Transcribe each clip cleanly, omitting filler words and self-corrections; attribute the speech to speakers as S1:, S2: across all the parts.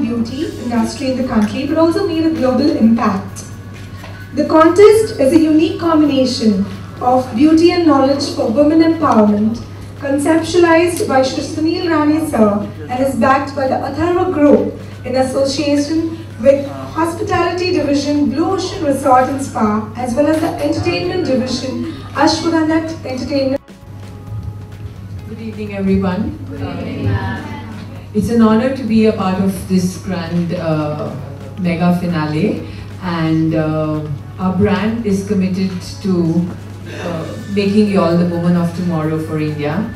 S1: beauty industry in the country, but also made a global impact. The contest is a unique combination of beauty and knowledge for women empowerment, conceptualized by Shri Sunil Rane sir and is backed by the Atharva Group in association with Hospitality Division Blue Ocean Resort and Spa, as well as the Entertainment Division Ashwanath Entertainment.
S2: Good evening, everyone. It's an honor to be a part of this grand mega finale, and our brand is committed to making you all the woman of tomorrow for India.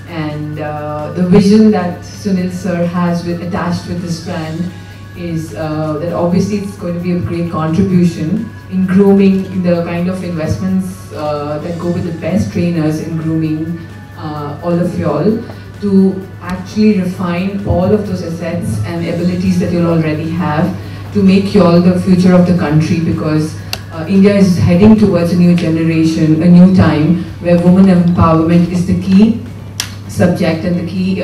S2: And the vision that Sunil sir has attached with this brand is that obviously it's going to be a great contribution in grooming, the kind of investments that go with the best trainers in grooming all of y'all to actually refine all of those assets and abilities that you'll already have to make y'all the future of the country, because India is heading towards a new generation, a new time where women empowerment is the key subject and the key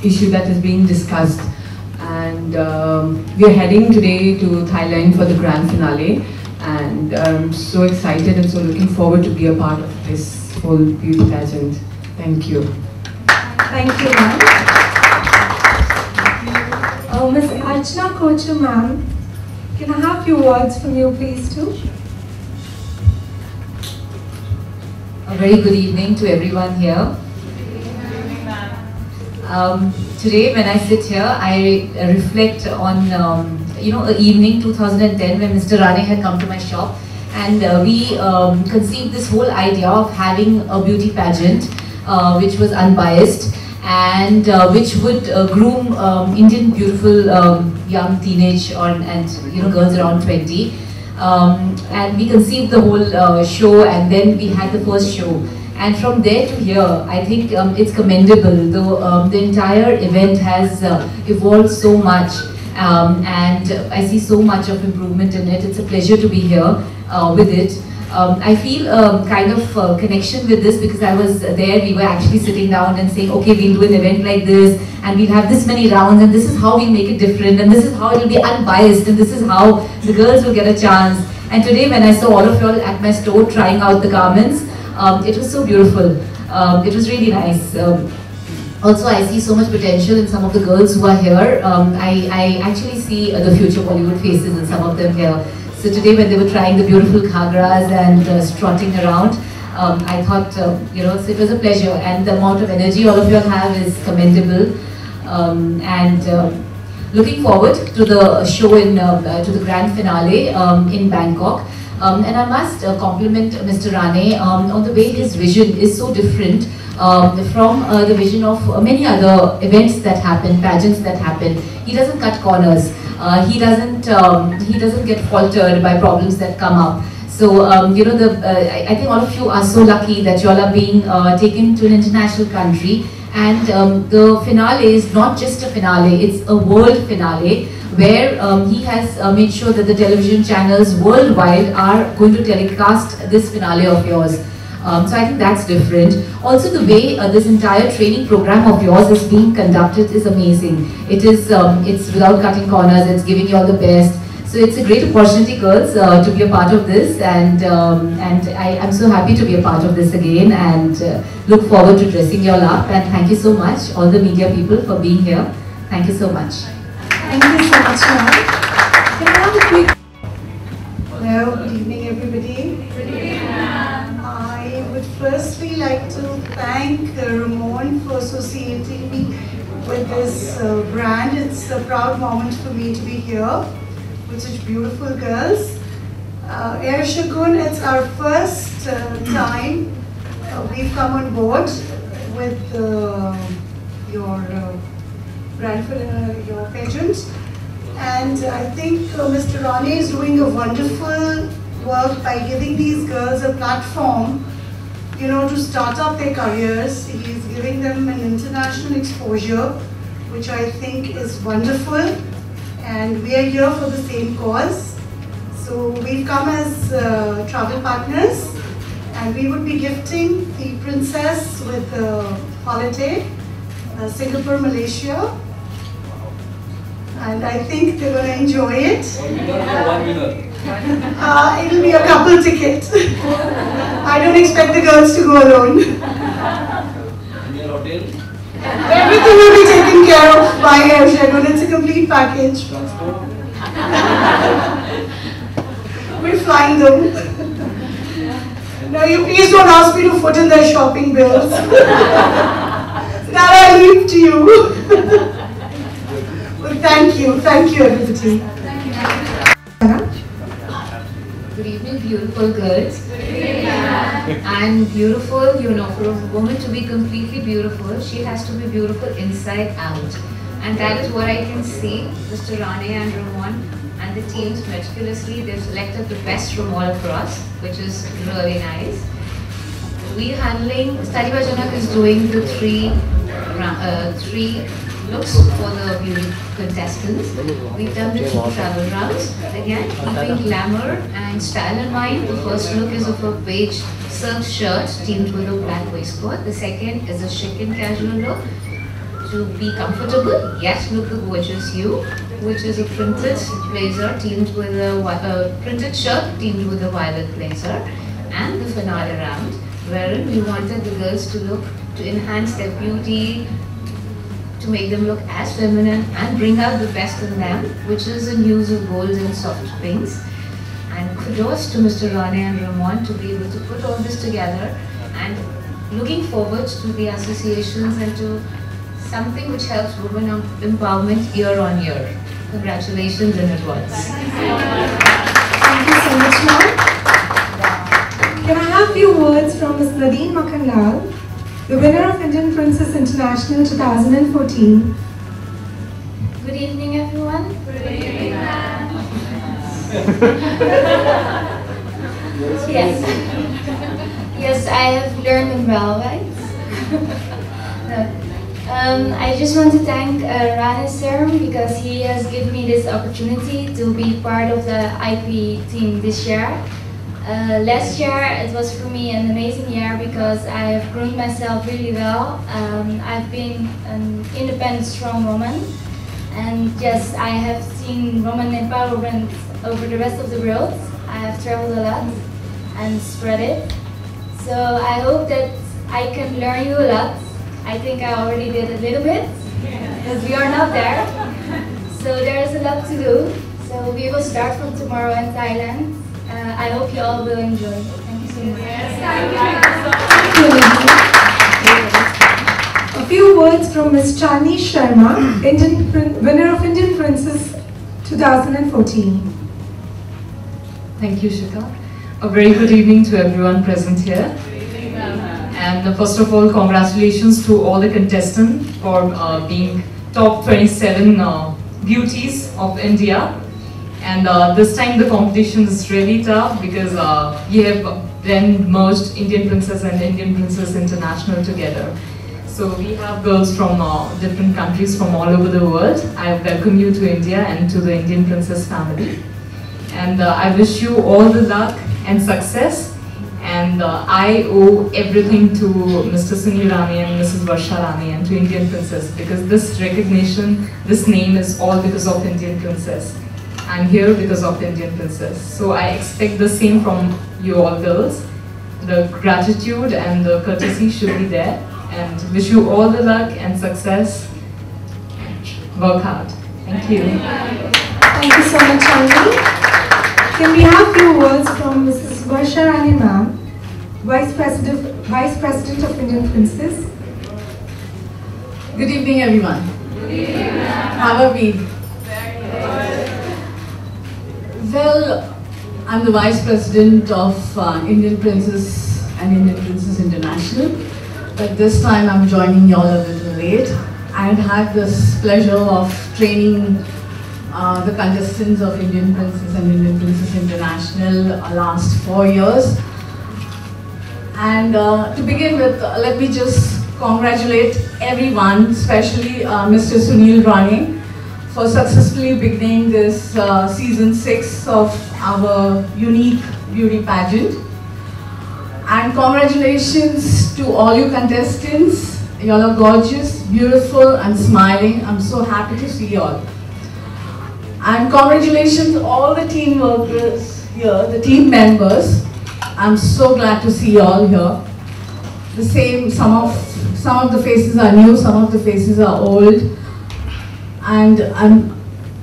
S2: issue that is being discussed. And we are heading today to Thailand for the grand finale, and I'm so excited and so looking forward to be a part of this whole beauty pageant. Thank you.
S1: Thank you, ma'am. Ms. Archana Kochu, ma'am, can I have a few words from you, please, too?
S3: A very good evening to everyone here. Today, when I sit here, I reflect on an evening 2010 when Mr. Rane had come to my shop, and we conceived this whole idea of having a beauty pageant which was unbiased and which would groom Indian beautiful young teenage and girls around 20. And we conceived the whole show, and then we had the first show. And from there to here, I think it's commendable. The entire event has evolved so much, and I see so much of improvement in it. It's a pleasure to be here with it. I feel kind of connection with this because I was there. We were actually sitting down and saying, okay, we'll do an event like this, and we'll have this many rounds, and this is how we make it different, and this is how it will be unbiased, and this is how the girls will get a chance. And today, when I saw all of you all at my store trying out the garments, it was so beautiful. It was really nice. Also, I see so much potential in some of the girls who are here. I actually see the future Bollywood faces in some of them here. So today, when they were trying the beautiful ghagras and strutting around, I thought, so it was a pleasure. And the amount of energy all of you all have is commendable. Looking forward to the show to the grand finale in Bangkok. And I must compliment Mr. Rane on the way his vision is so different from the vision of many other events that happen, pageants that happen. He doesn't cut corners. He doesn't get faltered by problems that come up. So I think all of you are so lucky that you all are being taken to an international country, and the finale is not just a finale; it's a world finale, where he has made sure that the television channels worldwide are going to telecast this finale of yours. So I think that's different. Also, the way this entire training program of yours is being conducted is amazing. It is, it's without cutting corners, it's giving you all the best. So it's a great opportunity, girls, to be a part of this, and I'm so happy to be a part of this again, and look forward to dressing you all up. And thank you so much, all the media people, for being here. Thank you so much.
S1: Thank you so much, ma'am. Can I have a quick... Hello, good evening, everybody.
S4: Good evening, ma'am.
S5: I would firstly like to thank Ramon for associating me with this brand. It's a proud moment for me to be here with such beautiful girls. Air Shagun, it's our first time we've come on board with your brand for your pageant, and I think Mr. Rane is doing a wonderful work by giving these girls a platform, to start up their careers. He's giving them an international exposure, which I think is wonderful, and we are here for the same cause. So we've come as travel partners, and we would be gifting the princess with a holiday, Singapore, Malaysia. and I think they're going to enjoy it.
S4: One winner.
S5: It'll be a couple ticket. I don't expect the girls to go alone.
S4: In your hotel?
S5: Everything will be taken care of by Air Schedule. It's a complete package.
S4: Transport?
S5: We're flying them. No, you please don't ask me to foot in their shopping bills. That I leave to you. But thank you everybody.
S3: Good evening, beautiful girls. And beautiful, you know, for a woman to be completely beautiful, she has to be beautiful inside out. And that is what I can see. Mr. Rane and Ramon and the teams meticulously, they've selected the best from all across, which is really nice. We handling, Study by Janak is doing the three looks for the beauty contestants. We've done the 2 travel rounds. Again, keeping glamour and style in mind. The first look is of a beige silk shirt teamed with a black waistcoat. The second is a chic and casual look to be comfortable yet look the gorgeous hue, which is a printed blazer teamed with a printed shirt teamed with a violet blazer. And the finale round, wherein we wanted the girls to look to enhance their beauty, to make them look as feminine and bring out the best in them, which is in use of golds and soft pinks. And kudos to Mr. Rane and Ramon to be able to put all this together, and looking forward to the associations and to something which helps women empowerment year on year. Congratulations in advance.
S1: Thank you so much, ma'am. Can I have a few words from Ms. Nadine Makhanlal, the winner of Indian Princess International 2014.
S6: Good evening, everyone.
S4: Good evening, ma'am.
S6: Yes. Yes, I have learned them well, right? No. I just want to thank Rane sir because he has given me this opportunity to be part of the IP team this year. Last year it was for me an amazing year because I have grown myself really well. I've been an independent, strong woman, and yes, I have seen women empowerment over the rest of the world. I have traveled a lot and spread it. So I hope that I can learn you a lot. I think I already did a little bit because we are not there. So there is a lot to do. So we will start from tomorrow in Thailand. I hope you all will enjoy. Thank you so much.
S1: A few words from Ms. Chandni Sharma, winner of Indian Princess 2014.
S2: Thank you, Shikha. A very good evening to everyone present here. And first of all, congratulations to all the contestants for being top 27 beauties of India. And this time the competition is really tough because we have then merged Indian Princess and Indian Princess International together. So we have girls from different countries from all over the world. I welcome you to India and to the Indian Princess family. And I wish you all the luck and success. And I owe everything to Mr. Sunil Rane and Mrs. Varsha Rane and to Indian Princess, because this recognition, this name is all because of Indian Princess. I'm here because of Indian Princess. So I expect the same from you all girls. The gratitude and the courtesy should be there. And wish you all the luck and success. Work hard. Thank you.
S1: Thank you so much, Chandni. Can we have few words from Mrs. Varsha Rane ma'am, Vice President of Indian Princess?
S2: Good evening, everyone.
S6: Good evening.
S2: How are we? Well, I'm the Vice President of Indian Princess and Indian Princess International, but this time I'm joining y'all a little late. I had this pleasure of training the contestants of Indian Princess and Indian Princess International last 4 years. And to begin with, let me just congratulate everyone, especially Mr. Sunil Rane, for successfully beginning this season 6 of our unique beauty pageant. And congratulations to all you contestants. Y'all are gorgeous, beautiful and smiling. I'm so happy to see y'all.
S7: And congratulations to all the team workers here, the team members. I'm so glad to see you all here. The same, some of the faces are new, some of the faces are old. And I'm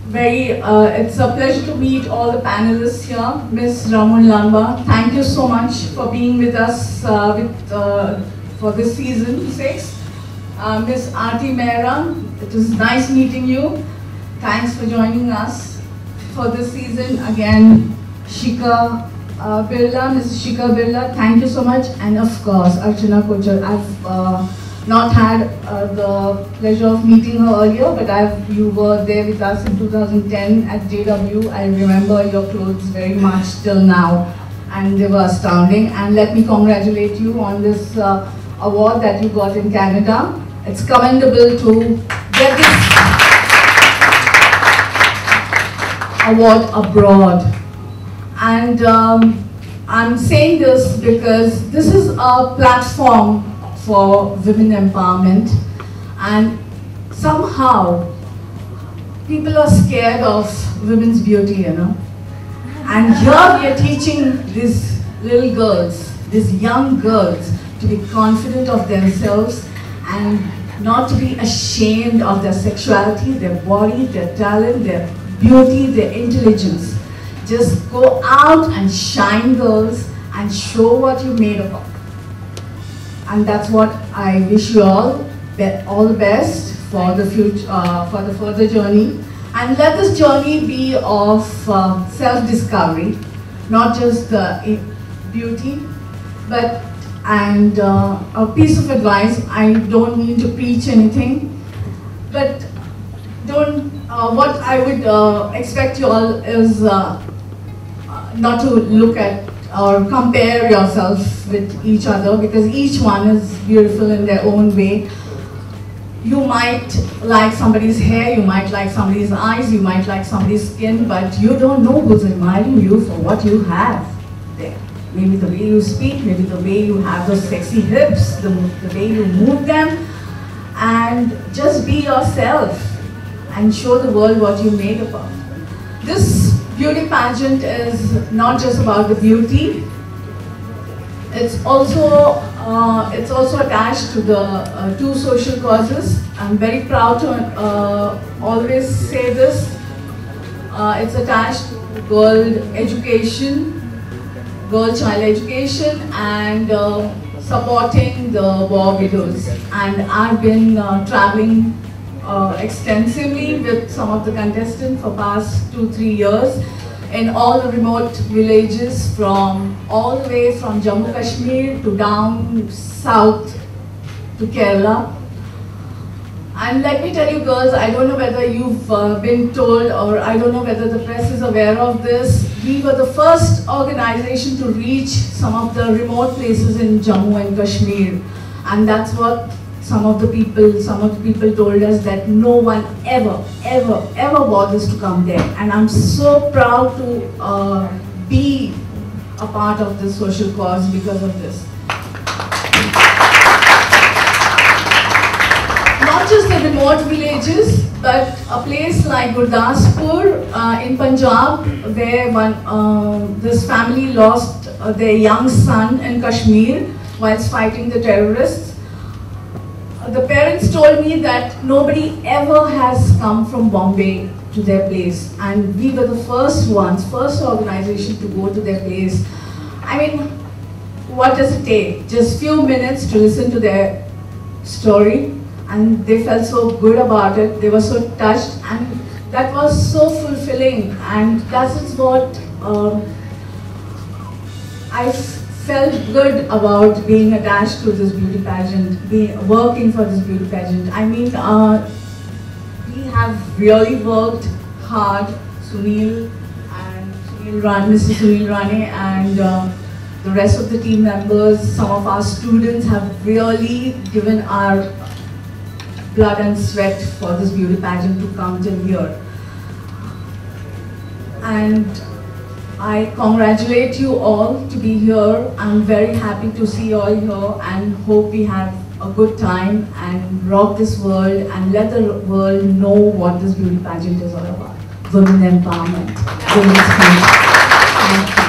S7: very, it's a pleasure to meet all the panelists here. Ms. Ramon Lamba, thank you so much for being with us for this season 6. Ms. Aarti Mehra, it was nice meeting you. Thanks for joining us for this season. Again, Shika Birla, Mrs. Shika Birla, thank you so much. And of course, Archana Kochar. I've not had the pleasure of meeting her earlier, but you were there with us in 2010 at JW. I remember your clothes very much till now, and they were astounding. And let me congratulate you on this award that you got in Canada. It's commendable to get this award abroad. And I'm saying this because this is a platform for women empowerment, and somehow people are scared of women's beauty, you know. And here we are teaching these little girls, these young girls, to be confident of themselves and not to be ashamed of their sexuality, their body, their talent, their beauty, their intelligence. Just go out and shine, girls, and show what you're made of. And that's what I wish you all the best for the future, for the further journey. And let this journey be of self-discovery, not just beauty, but a piece of advice. I don't mean to preach anything, but what I would expect you all is not to look at or compare yourself with each other, because each one is beautiful in their own way. You might like somebody's hair, you might like somebody's eyes, you might like somebody's skin, but you don't know who's admiring you for what you have there. Maybe the way you speak, maybe the way you have those sexy hips, the way you move them. And just be yourself and show the world what you're made of. This beauty pageant is not just about the beauty. It's also attached to the 2 social causes. I'm very proud to always say this. It's attached to girl education, girl-child education, and supporting the war widows. And I've been traveling extensively with some of the contestants for past 2-3 years in all the remote villages, from all the way from Jammu Kashmir to down south to Kerala. And let me tell you, girls, I don't know whether you've been told, or I don't know whether the press is aware of this. We were the first organization to reach some of the remote places in Jammu and Kashmir, and that's what some of the people told us, that no one ever bothers to come there. And I'm so proud to be a part of this social cause because of this. Not just the remote villages, but a place like Gurdaspur in Punjab, where this family lost their young son in Kashmir whilst fighting the terrorists. The parents told me that nobody ever has come from Bombay to their place, and we were the first organization to go to their place. I mean, what does it take? Just few minutes to listen to their story, and they felt so good about it. They were so touched, and that was so fulfilling. And that is what I felt good about being attached to this beauty pageant, working for this beauty pageant. I mean, we have really worked hard, Mr. Sunil Rane and the rest of the team members. Some of our students have really given our blood and sweat for this beauty pageant to come till here. And I congratulate you all to be here. I'm very happy to see you all here, and hope we have a good time and rock this world and let the world know what this beauty pageant is all about. women empowerment, women's future. Thank you.